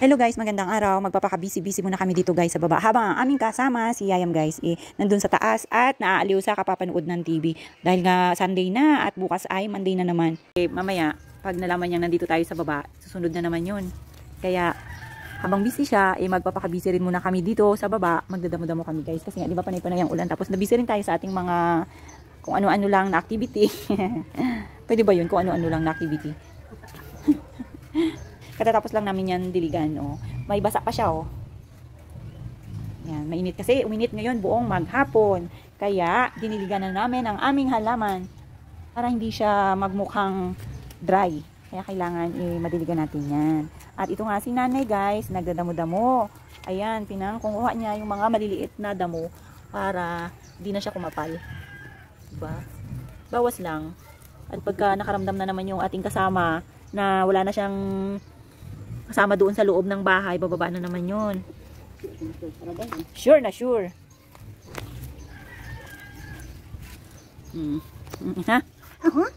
Hello guys, magandang araw. Magpapaka-busy-busy muna kami dito guys sa baba. Habang ang aming kasama, si Yayam guys, nandun sa taas at naaaliw sa kapapanood ng TV. Dahil nga Sunday na at bukas ay Monday na naman. Mamaya, pag nalaman niyang nandito tayo sa baba, susunod na naman yun. Kaya, habang busy siya, magpapaka-busy rin muna kami dito sa baba. Magdadamo-damo kami guys. Kasi nga, di ba panay-panay ang ulan. Tapos nabusy rin tayo sa ating mga kung ano-ano lang na activity. Pwede ba yun? Kung ano-ano lang na activity. Katatapos lang namin yan diligan, oh. May basa pa siya, oh. Yan, mainit kasi. Uminit ngayon buong maghapon. Kaya, diniligan na namin ang aming halaman para hindi siya magmukhang dry. Kaya kailangan, madiligan natin yan. At ito nga si nanay, guys, nagdadamo-damo. Ayan, pinangkuha niya yung mga maliliit na damo para di na siya kumapal. Diba? Bawas lang. At pagka nakaramdam na naman yung ating kasama na wala na siyang kasama doon sa loob ng bahay, bababa na naman yun. Sure na sure. Ha?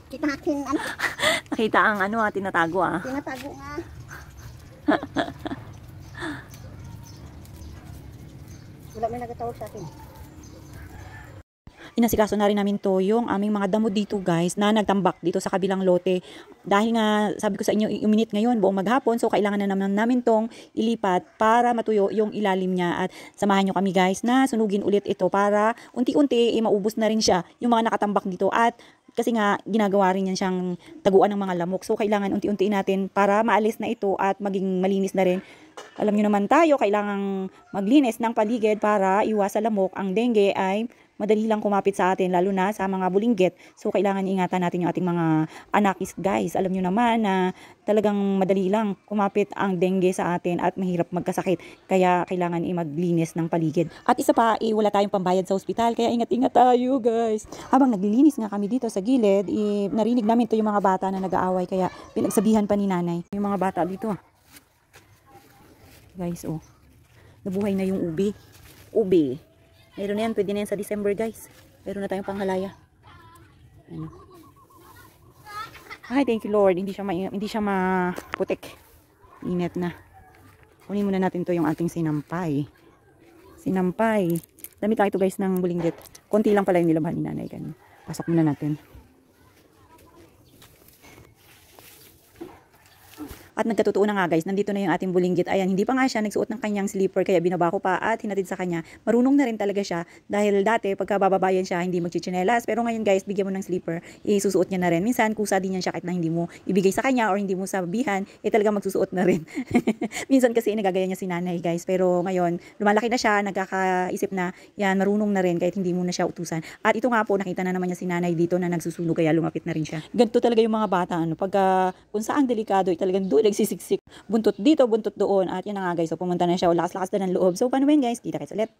Kita akin ano? Nakita ang ano tinatago Tinatago nga. Wala may nagatawag sa akin. Inasikaso na rin namin to yung aming mga damo dito guys na nagtambak dito sa kabilang lote. Dahil nga sabi ko sa inyo uminit ngayon buong maghapon, so kailangan na namin tong ilipat para matuyo yung ilalim niya. At samahan nyo kami guys na sunugin ulit ito para unti-unti maubos na rin siya yung mga nakatambak dito. At kasi nga ginagawa rin yan siyang taguan ng mga lamok, so kailangan unti-unti natin para maalis na ito at maging malinis na rin. Alam nyo naman tayo, kailangang maglinis ng paligid para iwas sa lamok. Ang dengue ay madali lang kumapit sa atin, lalo na sa mga bulinggit. So, kailangan ingatan natin yung ating mga anakis, guys. Alam nyo naman na talagang madali lang kumapit ang dengue sa atin at mahirap magkasakit. Kaya, kailangan maglinis ng paligid. At isa pa, wala tayong pambayad sa ospital. Kaya, ingat-ingat tayo, guys. Habang naglilinis nga kami dito sa gilid, narinig namin to yung mga bata na nag-aaway. Kaya, pinagsabihan pa ni nanay. Yung mga bata dito, guys, oh. Nabuhay na yung ubi. Ubi. Meron na yan, pwede na yan sa December guys. Meron na tayong panghalaya. Ano. Ay, thank you Lord. Hindi siya maputik. Init na. Kunin muna natin to yung ating sinampay. Sinampay. Dami tayo ito guys ng bulinggit. Konti lang pala yung nilabahan ni nanay. Pasok muna natin. At nagkatotoo na nga guys, nandito na yung ating bulinggit. Ayan, hindi pa nga siya nagsuot ng kanyang slipper, kaya binaba ko pa at hinatid sa kanya. Marunong na rin talaga siya dahil dati pagka bababayan siya hindi magchichinelas. Pero ngayon guys, bigyan mo ng slipper, isusuot niya na rin. Minsan kusa din yan siya kahit na hindi mo ibigay sa kanya or hindi mo sabihan, talaga magsusuot na rin. Minsan kasi nagagaya niya si nanay guys. Pero ngayon, lumalaki na siya, nagkakaisip na yan, marunong na rin kahit hindi mo na siya utusan. At ito nga po, nakita na naman niya si nanay dito na nagsusunog, kaya lumapit na rin siya. Ganito talaga yung mga bata, pagka kung saan delikado, talagang doon nagsisiksik. Buntot dito, buntot doon. At yan na nga guys. So pumunta na siya. Lakas-lakas na ng loob. So paano ba yun guys? Kita kayo ulit.